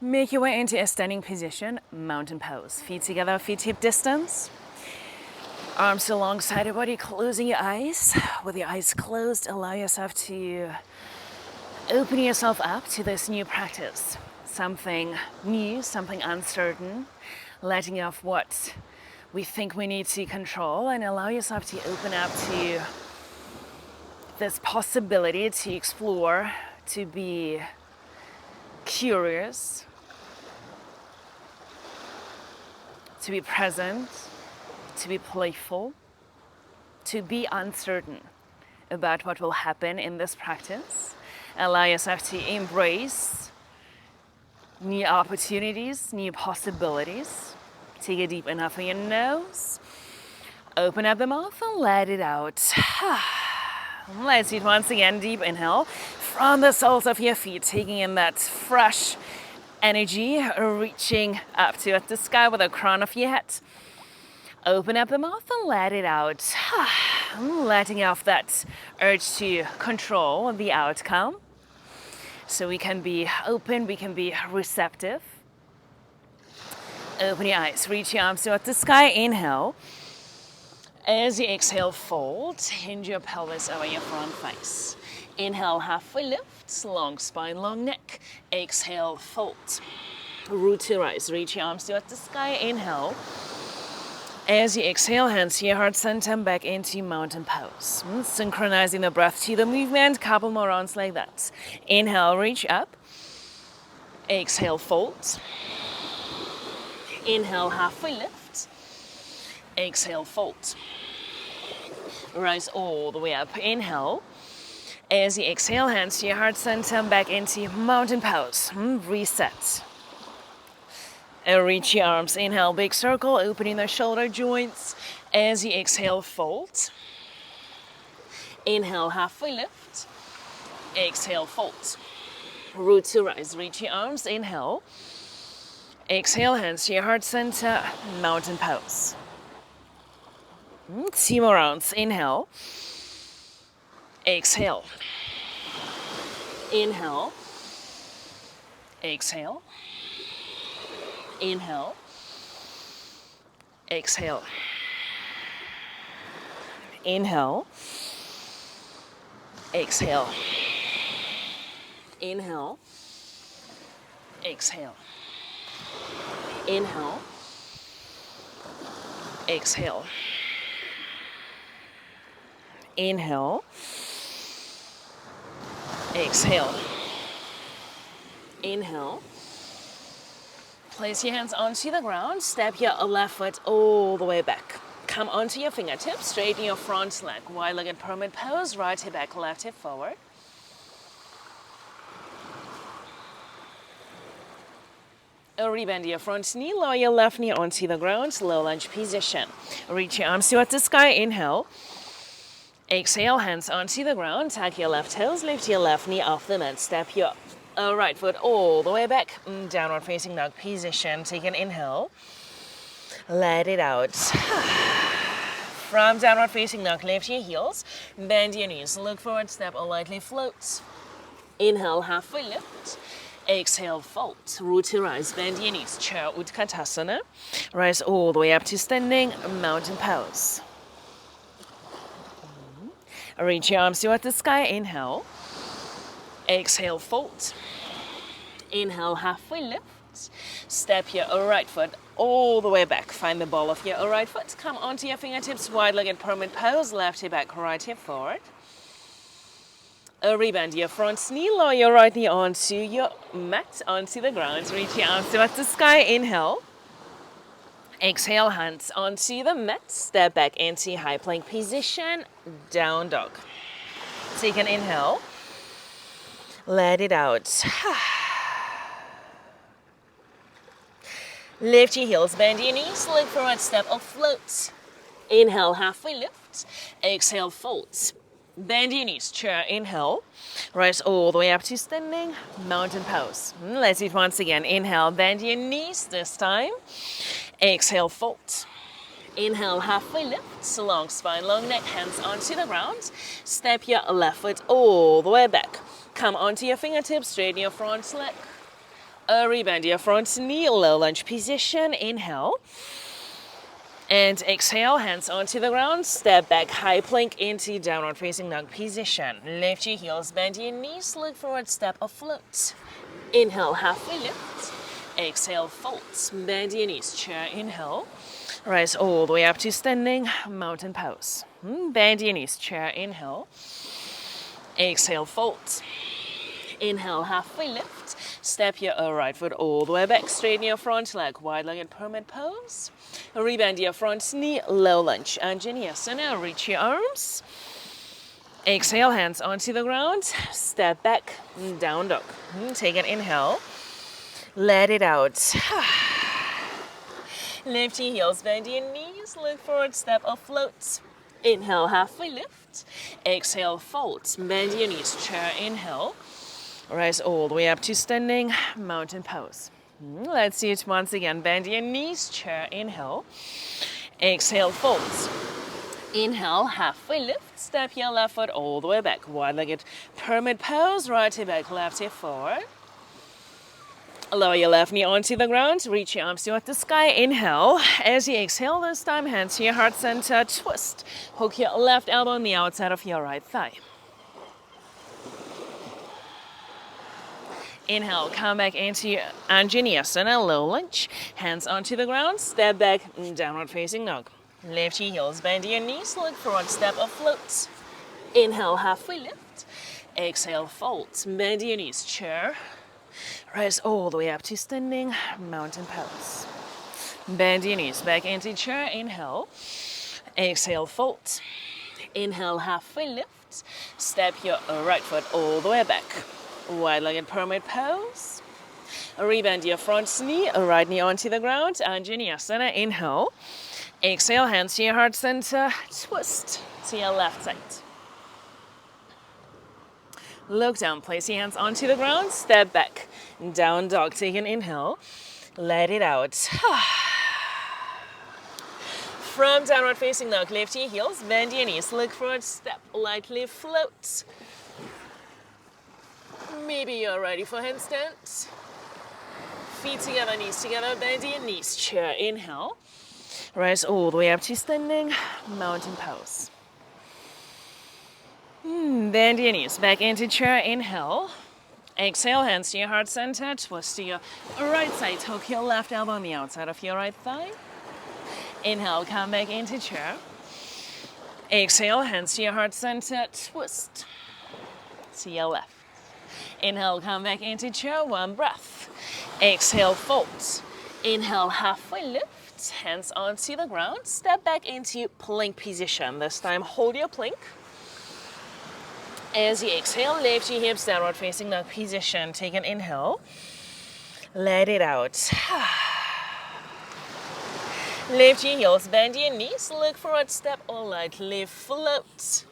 Make your way into a standing position, mountain pose. Feet together, feet hip distance. Arms alongside your body, closing your eyes. With your eyes closed, allow yourself to open yourself up to this new practice. Something new, something uncertain, letting off what we think we need to control, and allow yourself to open up to this possibility to explore, to be curious, to be present, to be playful, to be uncertain about what will happen in this practice. Allow yourself to embrace new opportunities, new possibilities. Take a deep inhale in your nose. Open up the mouth and let it out. Let's do it once again. Deep inhale from the soles of your feet, taking in that fresh energy, reaching up to the sky with the crown of your head. Open up the mouth and let it out. Letting off that urge to control the outcome. So we can be open, we can be receptive. Open your eyes, reach your arms toward the sky. Inhale. As you exhale, fold. Hinge your pelvis over your front face. Inhale, halfway lift, long spine, long neck. Exhale, fold. Root to rise, reach your arms toward the sky. Inhale. As you exhale, hands to your heart center, back into mountain pose. Synchronizing the breath to the movement, couple more rounds like that. Inhale, reach up. Exhale, fold. Inhale, halfway lift. Exhale, fold. Rise all the way up. Inhale. As you exhale, hands to your heart center, back into mountain pose. Reset. And reach your arms. Inhale, big circle, opening the shoulder joints. As you exhale, fold. Inhale, halfway lift. Exhale, fold. Root to rise. Reach your arms. Inhale. Exhale, hands to your heart center, mountain pose. 2 more rounds. Inhale. Exhale. Inhale. Exhale. Inhale. Exhale. Inhale. Exhale. Inhale. Exhale. Inhale. Exhale. Inhale. Exhale. Inhale. Place your hands onto the ground. Step your left foot all the way back. Come onto your fingertips. Straighten your front leg. Wide-legged pyramid pose. Right hip back, left hip forward. Rebend your front knee. Lower your left knee onto the ground. Low lunge position. Reach your arms toward the sky. Inhale. Exhale, hands onto the ground. Tuck your left toes. Lift your left knee off the mat. Step your right foot all the way back. Downward facing dog position. Take an inhale. Let it out. From downward facing dog, lift your heels. Bend your knees. Look forward, step or lightly float. Inhale, halfway lift. Exhale, fold. Root to rise. Bend your knees. Chair Utkatasana. Rise all the way up to standing mountain pose. Reach your arms toward the sky. Inhale. Exhale, fold. Inhale, halfway lift. Step your right foot all the way back. Find the ball of your right foot. Come onto your fingertips. Wide-legged pyramid pose. Left hip back, right hip forward. Rebend your front knee. Lower your right knee onto your mat, onto the ground. Reach your arms toward the sky. Inhale. Exhale, hands onto the mat. Step back into high plank position. Down dog. Take an inhale. Let it out. Lift your heels, bend your knees, look forward, step or float. Inhale, halfway lift. Exhale, fold. Bend your knees, chair, inhale. Rise all the way up to standing mountain pose. Let's do it once again. Inhale, bend your knees this time. Exhale, fold. Inhale, halfway lift, long spine, long neck, hands onto the ground. Step your left foot all the way back. Come onto your fingertips, straighten your front leg. Rebend your front knee, low lunge position. Inhale. And exhale, hands onto the ground. Step back, high plank into downward facing dog position. Lift your heels, bend your knees, look forward, step or float. Inhale, halfway lift. Exhale, fold. Bend your knees, chair, inhale. Rise all the way up to standing, mountain pose. Bend your knees, chair, inhale. Exhale, fold. Inhale, halfway lift. Step your right foot all the way back, straighten your front leg, wide-legged pyramid pose. Rebend your front knee, low lunge. Anjaneyasana, reach your arms. Exhale, hands onto the ground. Step back, down dog. Take an inhale. Let it out. Lift your heels, bend your knees, look forward, step or float. Inhale, halfway lift. Exhale, fold. Bend your knees, chair, inhale. Rise all the way up to standing, mountain pose. Let's do it once again. Bend your knees, chair, inhale. Exhale, fold. Inhale, halfway lift. Step your left foot all the way back. Wide-legged pyramid pose. Right hip back, left hip forward. Lower your left knee onto the ground. Reach your arms toward the sky. Inhale. As you exhale this time, hands to your heart center. Twist. Hook your left elbow on the outside of your right thigh. Inhale, come back into Anjaneyasana, low lunge. Hands onto the ground, step back, downward facing dog. Lift your heels, bend your knees, look forward, step or float. Inhale, halfway lift. Exhale, fold. Bend your knees, chair. Rise all the way up to standing, mountain pose. Bend your knees, back into chair, inhale. Exhale, fold. Inhale, halfway lift. Step your right foot all the way back. Wide-legged pyramid pose. Rebend your front knee, right knee onto the ground. Anjaneyasana, inhale. Exhale, hands to your heart center. Twist to your left side. Look down, place your hands onto the ground. Step back, down dog. Take an inhale. Let it out. From downward facing dog, lift your heels, bend your knees, look forward, step, lightly float. Maybe you're ready for handstand. Feet together, knees together, bend your knees. Chair, inhale. Rise all the way up to standing, mountain pose. Bend your knees, back into chair, inhale. Exhale, hands to your heart center, twist to your right side, hook your left elbow on the outside of your right thigh. Inhale, come back into chair. Exhale, hands to your heart center, twist to your left. Inhale, come back into chair, one breath. Exhale, fold. Inhale, halfway lift, hands onto the ground. Step back into plank position. This time, hold your plank. As you exhale, lift your hips, downward facing dog position. Take an inhale. Let it out. Lift your heels, bend your knees, look forward, step or lightly float.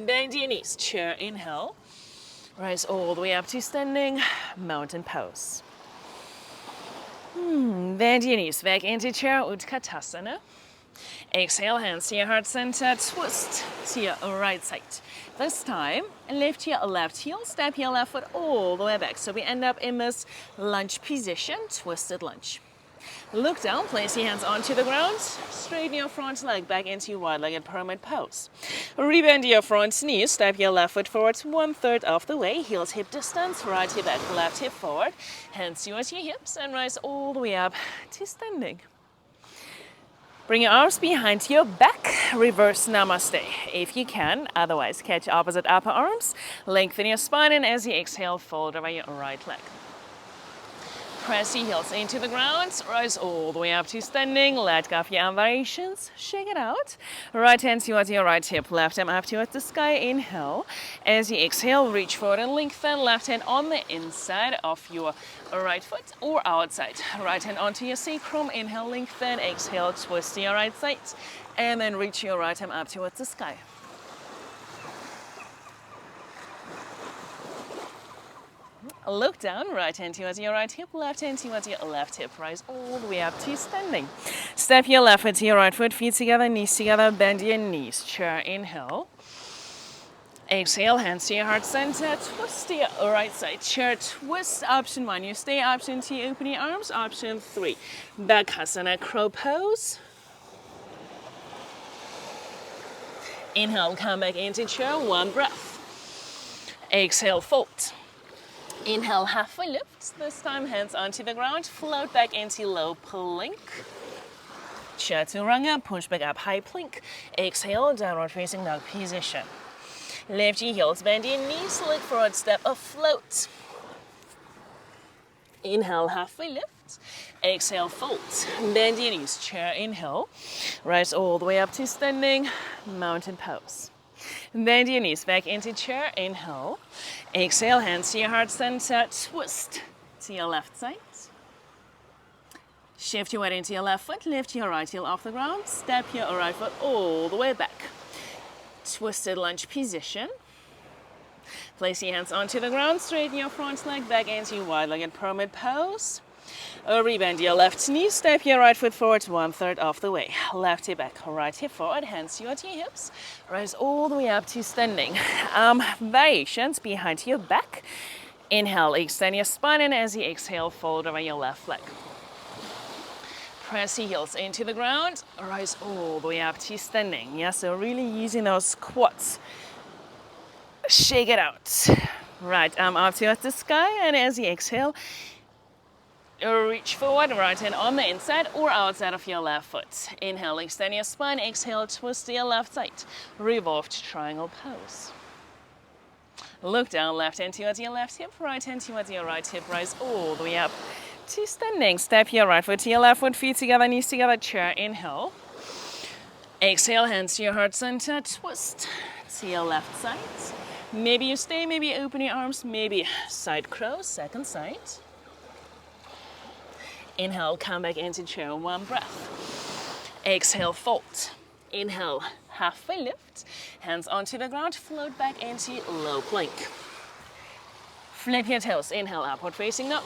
Bend your knees, chair, inhale. Rise all the way up to standing, mountain pose. Bend your knees, back into chair, Utkatasana. Exhale, hands to your heart center, twist to your right side. This time, lift your left heel, step your left foot all the way back. So we end up in this lunge position, twisted lunge. Look down, place your hands onto the ground, straighten your front leg back into wide-legged pyramid pose. Rebend your front knee, step your left foot forward 1/3 of the way, heels hip distance, right hip back, left hip forward, hands towards your hips and rise all the way up to standing. Bring your arms behind your back, reverse namaste if you can, otherwise catch opposite upper arms, lengthen your spine and as you exhale, fold over your right leg. Press your heels into the ground, rise all the way up to standing, let go of your arm variations, shake it out. Right hand towards your right hip, left arm up towards the sky, inhale. As you exhale, reach forward and lengthen, left hand on the inside of your right foot or outside. Right hand onto your sacrum, inhale, lengthen, exhale, twist to your right side, and then reach your right arm up towards the sky. Look down, right hand towards your right hip, left hand towards your left hip. Rise all the way up to standing. Step your left foot to your right foot, feet together, knees together, bend your knees. Chair, inhale. Exhale, hands to your heart center, twist to your right side. Chair twist, option 1. You stay, option 2, open your arms, option 3. Bakasana, crow pose. Inhale, come back into chair, 1 breath. Exhale, fold. Inhale, halfway lift. This time, hands onto the ground, float back into low plank. Chaturanga, push back up, high plank. Exhale, downward facing dog position. Lift your heels, bend your knees, look forward, step afloat. Inhale, halfway lift. Exhale, fold. Bend your knees, chair, inhale. Rise all the way up to standing, mountain pose. Bend your knees back into chair, inhale. Exhale, hands to your heart center, twist to your left side. Shift your weight into your left foot, lift your right heel off the ground, step your right foot all the way back. Twisted lunge position. Place your hands onto the ground, straighten your front leg back into wide-legged pyramid pose. Rebend your left knee, step your right foot forward 1/3 of the way. Left hip back, right hip forward, hands towards your hips. Rise all the way up to standing. Variations behind your back. Inhale, extend your spine, and as you exhale, fold over your left leg. Press your heels into the ground, rise all the way up to standing. Yeah, so really using those quads. Shake it out. Right arm up towards the sky, and as you exhale, reach forward, right hand on the inside or outside of your left foot. Inhale, extend your spine, exhale, twist to your left side. Revolved triangle pose. Look down, left hand towards your left hip, right hand towards your right hip, rise all the way up to standing. Step your right foot to your left foot, feet together, knees together, chair, inhale. Exhale, hands to your heart center, twist to your left side. Maybe you stay, maybe you open your arms, maybe side crow, second side. Inhale, come back into chair, 1 breath. Exhale, fold. Inhale, halfway lift. Hands onto the ground, float back into low plank. Flip your toes. Inhale, upward facing dog.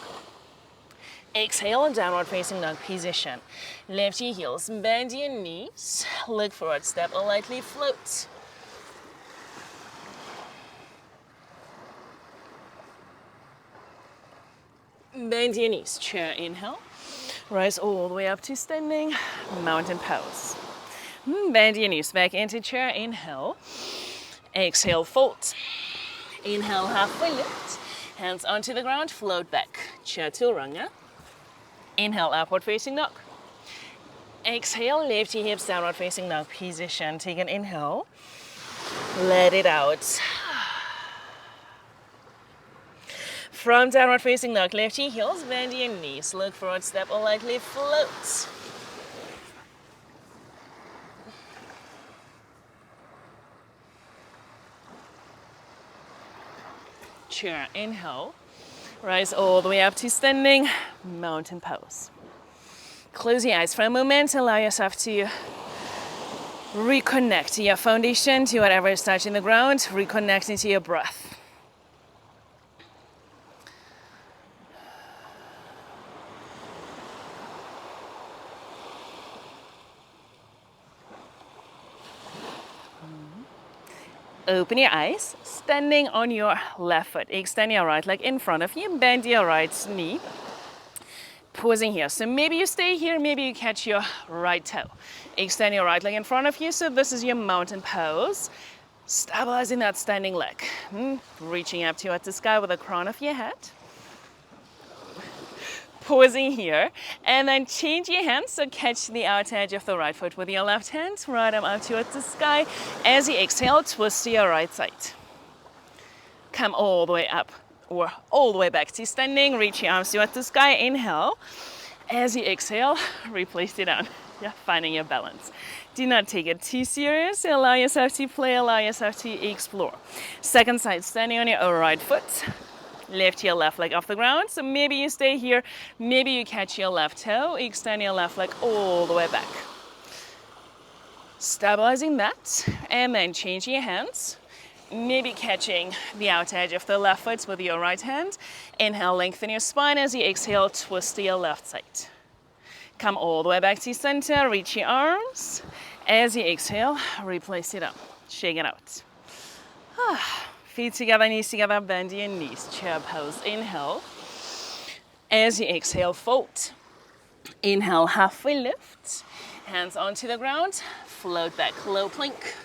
Exhale, downward facing dog position. Lift your heels, bend your knees. Look forward, step or lightly float. Bend your knees, chair, inhale. Rise all the way up to standing, mountain pose. Bend your knees back into chair, inhale. Exhale, fold. Inhale, halfway lift. Hands onto the ground, float back, chaturanga. Inhale, upward facing dog. Exhale, lift your hips, downward facing dog position. Take an inhale. Let it out. From downward facing dog, lift your heels, bend your knees. Look forward, step or lightly float. Chair, inhale. Rise all the way up to standing, mountain pose. Close your eyes for a moment, allow yourself to reconnect to your foundation, to whatever is touching the ground, reconnecting to your breath. Open your eyes, standing on your left foot. Extend your right leg in front of you, bend your right knee. Pausing here. So maybe you stay here, maybe you catch your right toe. Extend your right leg in front of you. So this is your mountain pose. Stabilizing that standing leg. Reaching up towards the sky with the crown of your head. Pausing here, and then change your hands, so catch the outer edge of the right foot with your left hand, right arm up towards the sky. As you exhale, twist to your right side. Come all the way up, or all the way back to standing, reach your arms towards the sky, inhale. As you exhale, replace it down, finding your balance. Do not take it too serious, allow yourself to play, allow yourself to explore. Second side, standing on your right foot. Lift your left leg off the ground. So maybe you stay here, maybe you catch your left toe, extend your left leg all the way back. Stabilizing that, and then change your hands. maybe catching the outer edge of the left foot with your right hand. Inhale, lengthen your spine. As you exhale, twist to your left side. Come all the way back to center, reach your arms. As you exhale, replace it up, shake it out. Feet together, knees together, bend your knees, chair pose, inhale. As you exhale, fold. Inhale, halfway lift, hands onto the ground, float back, low plank.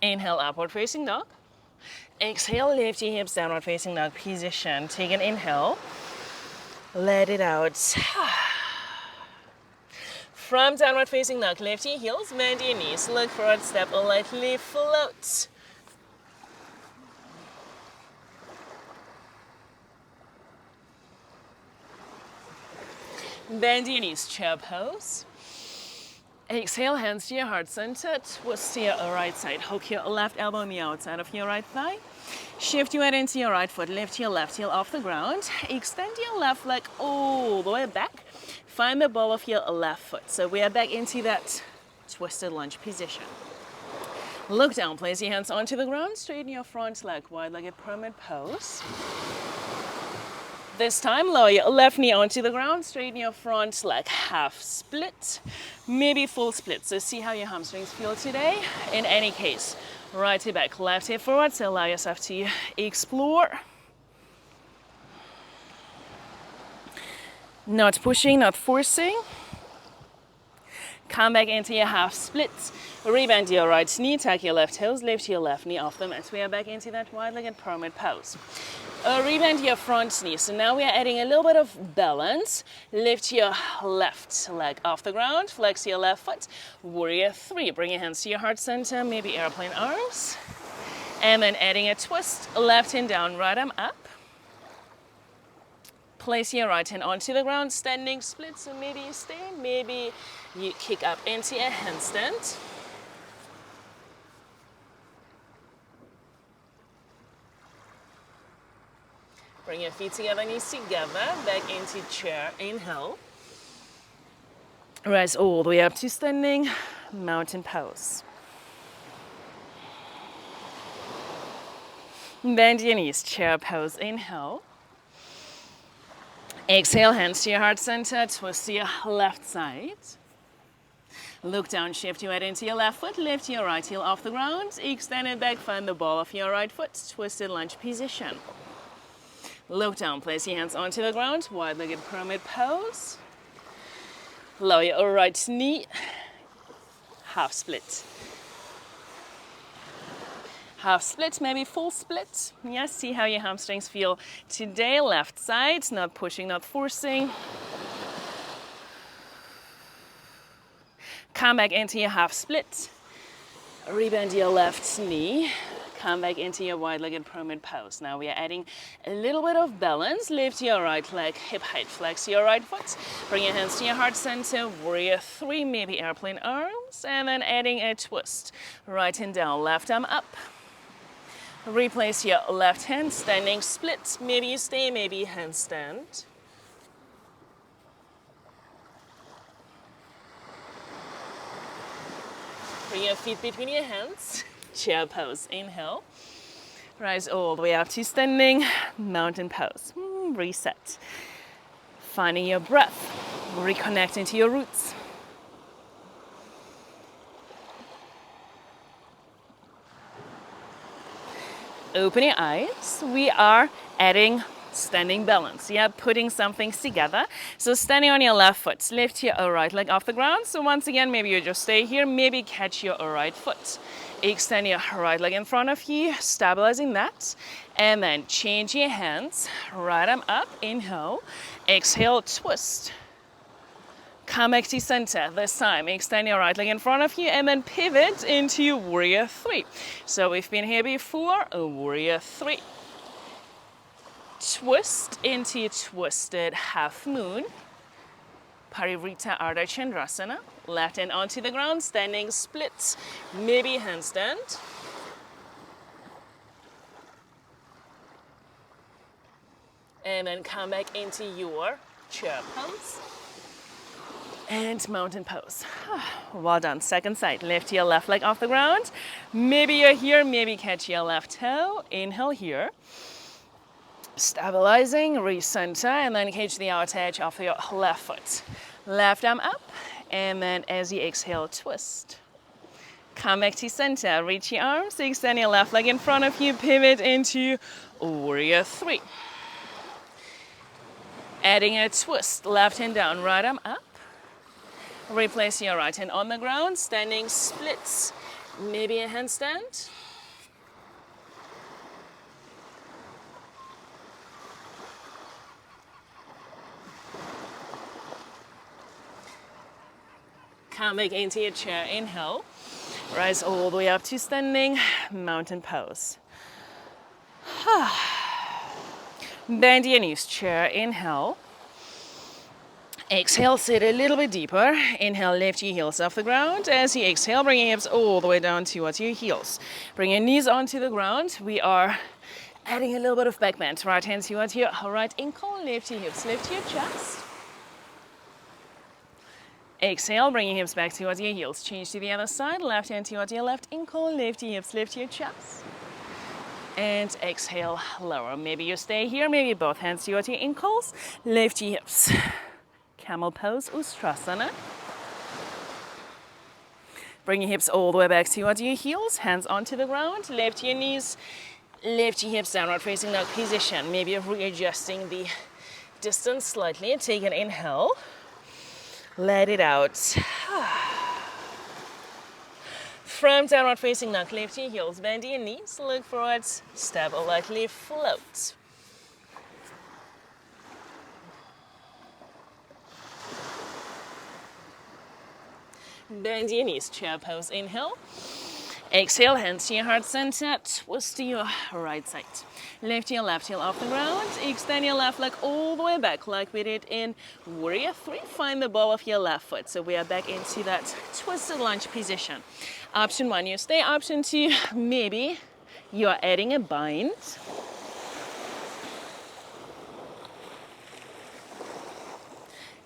Inhale, upward facing dog. Exhale, lift your hips, downward facing dog position. Take an inhale, let it out. From downward facing dog, lift your heels, bend your knees, look forward, step, lightly float. Bend your knees, chair pose. Exhale, hands to your heart center, twist to your right side. Hook your left elbow on the outside of your right thigh. Shift your weight into your right foot, lift your left heel off the ground. Extend your left leg all the way back. Find the ball of your left foot. So we are back into that twisted lunge position. Look down, place your hands onto the ground, straighten your front leg, wide-legged pyramid pose. This time, lower your left knee onto the ground, straighten your front leg, half split, maybe full split. So see how your hamstrings feel today. In any case, right hip back, left hip forward, so allow yourself to explore. Not pushing, not forcing. Come back into your half split. Rebend your right knee, tuck your left toes, lift your left knee off the mat. We are back into that wide-legged pyramid pose. Rebend your front knee. So now we are adding a little bit of balance. Lift your left leg off the ground, flex your left foot. Warrior three. Bring your hands to your heart center, maybe airplane arms. And then adding a twist, left hand down, right arm up. Place your right hand onto the ground, standing split. So maybe you stay, maybe you kick up into a handstand. Bring your feet together, knees together, back into chair, inhale. Rise all the way up to standing, mountain pose. Bend your knees, chair pose, inhale. Exhale, hands to your heart center, twist to your left side. Look down, shift your weight into your left foot, lift your right heel off the ground, extend it back, find the ball of your right foot, twisted lunge position. Look down, place your hands onto the ground, wide-legged pyramid pose. Lower your right knee, half split. Half split, maybe full split. Yes, see how your hamstrings feel today. Left side, not pushing, not forcing. Come back into your half split. Rebend your left knee. Come back into your wide-legged pyramid pose. Now we are adding a little bit of balance. Lift your right leg, hip height, flex your right foot. Bring your hands to your heart center, warrior three, maybe airplane arms. And then adding a twist. Right hand down, left arm up. Replace your left hand, standing split. Maybe you stay, maybe handstand. Bring your feet between your hands. Chair pose, inhale. Rise all the way up to standing, mountain pose. Reset. Finding your breath, reconnecting to your roots. Open your eyes. We are adding standing balance. Yeah, putting some things together. So standing on your left foot, lift your right leg off the ground. So once again, maybe you just stay here, maybe catch your right foot. Extend your right leg in front of you, stabilizing that. And then change your hands, right arm up, inhale. Exhale, twist. Come back to center. This time, extend your right leg in front of you and then pivot into warrior three. So we've been here before, a warrior three. Twist into twisted half moon. Parivrtta Ardha Chandrasana. Left hand onto the ground, standing split, maybe handstand. And then come back into your chair pose. And mountain pose. Well done. Second side. Lift your left leg off the ground. Maybe you're here, maybe catch your left toe. Inhale here. Stabilizing, recenter, and then catch the outer edge of your left foot. Left arm up, and then as you exhale, twist. Come back to center. Reach your arms, extend your left leg in front of you, pivot into warrior three. Adding a twist, left hand down, right arm up. Replace your right hand on the ground, standing splits, maybe a handstand. Come back into your chair, inhale. Rise all the way up to standing, mountain pose. Bend your knees, chair, inhale. Exhale, sit a little bit deeper. Inhale, lift your heels off the ground. As you exhale, bring your hips all the way down towards your heels. Bring your knees onto the ground. We are adding a little bit of back bend. Right hand towards your right ankle. Lift your hips, lift your chest. Exhale, bring your hips back towards your heels. Change to the other side. Left hand towards your left ankle. Lift your hips, lift your chest. And exhale, lower. Maybe you stay here. Maybe both hands towards your ankles. Lift your hips. Camel pose, Ustrasana. Bring your hips all the way back towards your heels, hands onto the ground, lift your knees, lift your hips downward facing dog position. Maybe readjusting the distance slightly. Take an inhale, let it out. From downward facing dog, lift your heels, bend your knees, look forwards, step or lightly float. Bend your knees, chair pose, inhale. Exhale, hands to your heart center, twist to your right side. Lift your left heel off the ground, extend your left leg all the way back like we did in warrior three. Find the ball of your left foot. So we are back into that twisted lunge position. Option one, you stay. Option two, maybe you are adding a bind.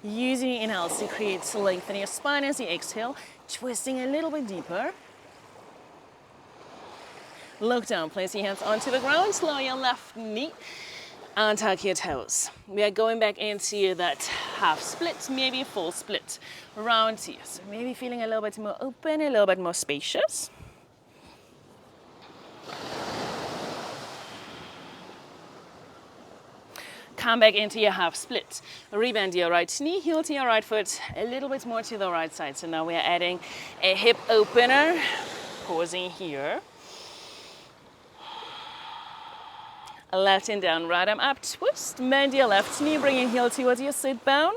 Using your inhales to create length in your spine as you exhale, twisting a little bit deeper. Look down, place your hands onto the ground, lower your left knee, and tuck your toes. We are going back into that half split, maybe full split. Round two, so maybe feeling a little bit more open, a little bit more spacious. Come back into your half split. Rebend your right knee, heel to your right foot, a little bit more to the right side. So now we are adding a hip opener, pausing here. Left hand down, right arm up, twist. Bend your left knee, bring your heel towards your sit bone.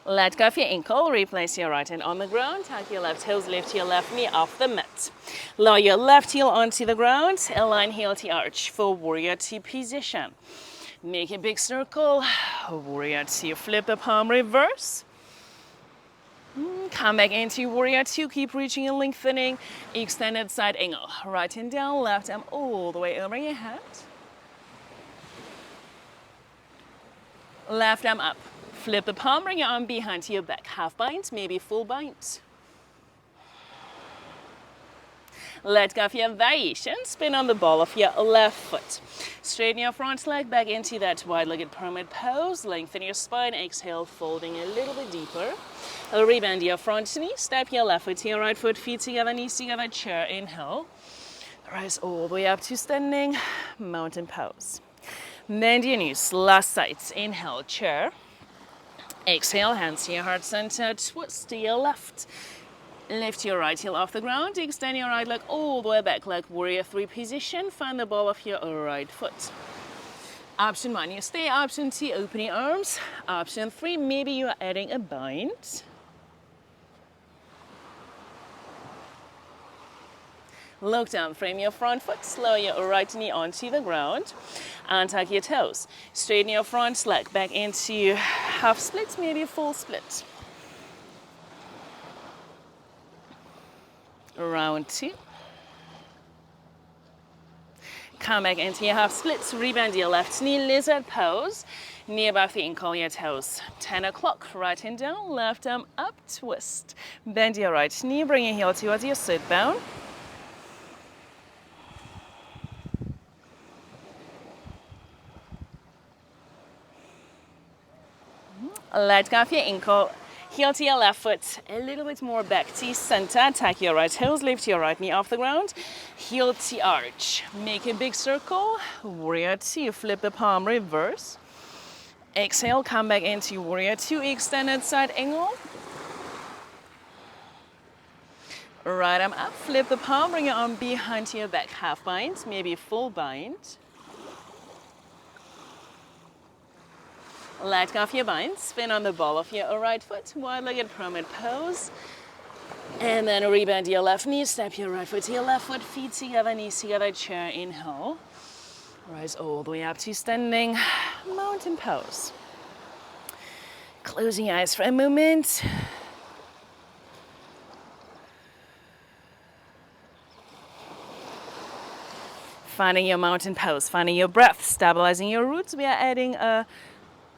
Let go of your ankle, replace your right hand on the ground, tuck your left toes, lift your left knee off the mat. Lower your left heel onto the ground, align heel to arch for warrior two position. Make a big circle, warrior two, flip the palm, reverse. Come back into warrior two, keep reaching and lengthening, extended side angle. Right hand down, left arm all the way over your head. Left arm up. Flip the palm, bring your arm behind your back. Half bind, maybe full bind. Let go of your variation. Spin on the ball of your left foot. Straighten your front leg back into that wide-legged pyramid pose. Lengthen your spine. Exhale, folding a little bit deeper. Rebend your front knee. Step your left foot to your right foot. Feet together, knees together. Chair, inhale. Rise all the way up to standing. Mountain pose. Bend your knees. Last side. Inhale, chair. Exhale, hands to your heart center, twist to your left. Lift your right heel off the ground, extend your right leg all the way back like warrior three position. Find the ball of your right foot. Option one, you stay. Option two, open your arms. Option three, maybe you are adding a bind. Look down, frame your front foot, lower your right knee onto the ground, and tuck your toes. Straighten your front leg back into half split, maybe full split. Round 2. Come back into your half splits, rebend your left knee, lizard pose, knee above the ankle, your toes. 10 o'clock, right hand down, left arm up, twist. Bend your right knee, bring your heel towards your sit bone. Let go of your ankle, heel to your left foot, a little bit more back to center, tuck your right toes, lift your right knee off the ground, heel to arch. Make a big circle, warrior 2, flip the palm, reverse. Exhale, come back into warrior 2, extended side angle. Right arm up, flip the palm, bring your arm behind your back, half bind, maybe full bind. Let go of your bind, spin on the ball of your right foot, wide-legged pyramid pose. And then rebend your left knee, step your right foot to your left foot, feet together, knees together, chair, inhale. Rise all the way up to standing mountain pose. Closing your eyes for a moment. Finding your mountain pose, finding your breath, stabilizing your roots. We are adding a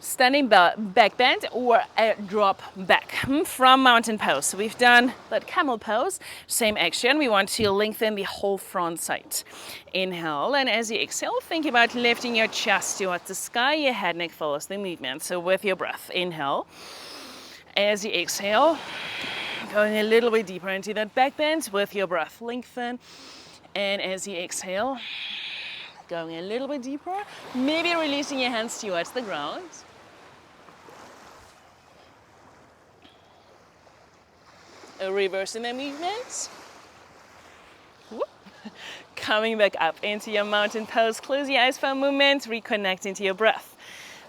standing back bend or a drop back from mountain pose. So we've done that camel pose, same action. We want to lengthen the whole front side. Inhale, and as you exhale, think about lifting your chest towards the sky. Your head neck follows the movement. So with your breath, inhale. As you exhale, going a little bit deeper into that back bend. With your breath, lengthen. And as you exhale, going a little bit deeper, maybe releasing your hands towards the ground. Reversing the movement. Whoop. Coming back up into your mountain pose. Close your eyes for a moment. Reconnect into your breath.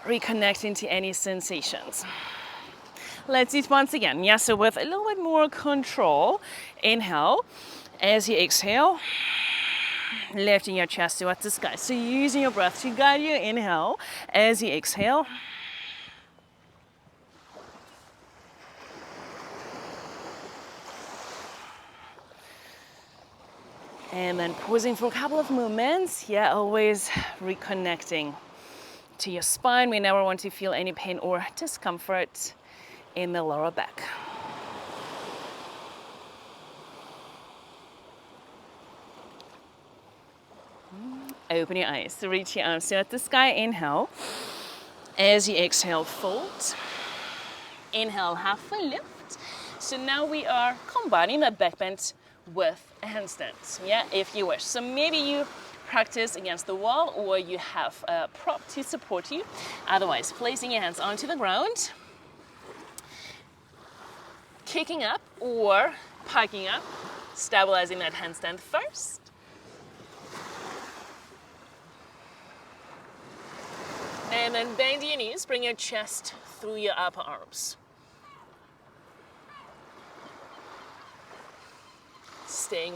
Reconnect into any sensations. Let's do it once again. Yeah, so with a little bit more control. Inhale. As you exhale, lifting your chest towards the sky. So using your breath to guide you. Inhale. As you exhale. And then pausing for a couple of moments. Yeah, always reconnecting to your spine. We never want to feel any pain or discomfort in the lower back. Open your eyes, reach your arms towards the sky. Inhale. As you exhale, fold. Inhale, half a lift. So now we are combining that back bend with a handstand, yeah, if you wish. So maybe you practice against the wall or you have a prop to support you. Otherwise, placing your hands onto the ground, kicking up or piking up, stabilizing that handstand first. And then bend your knees, bring your chest through your upper arms. Staying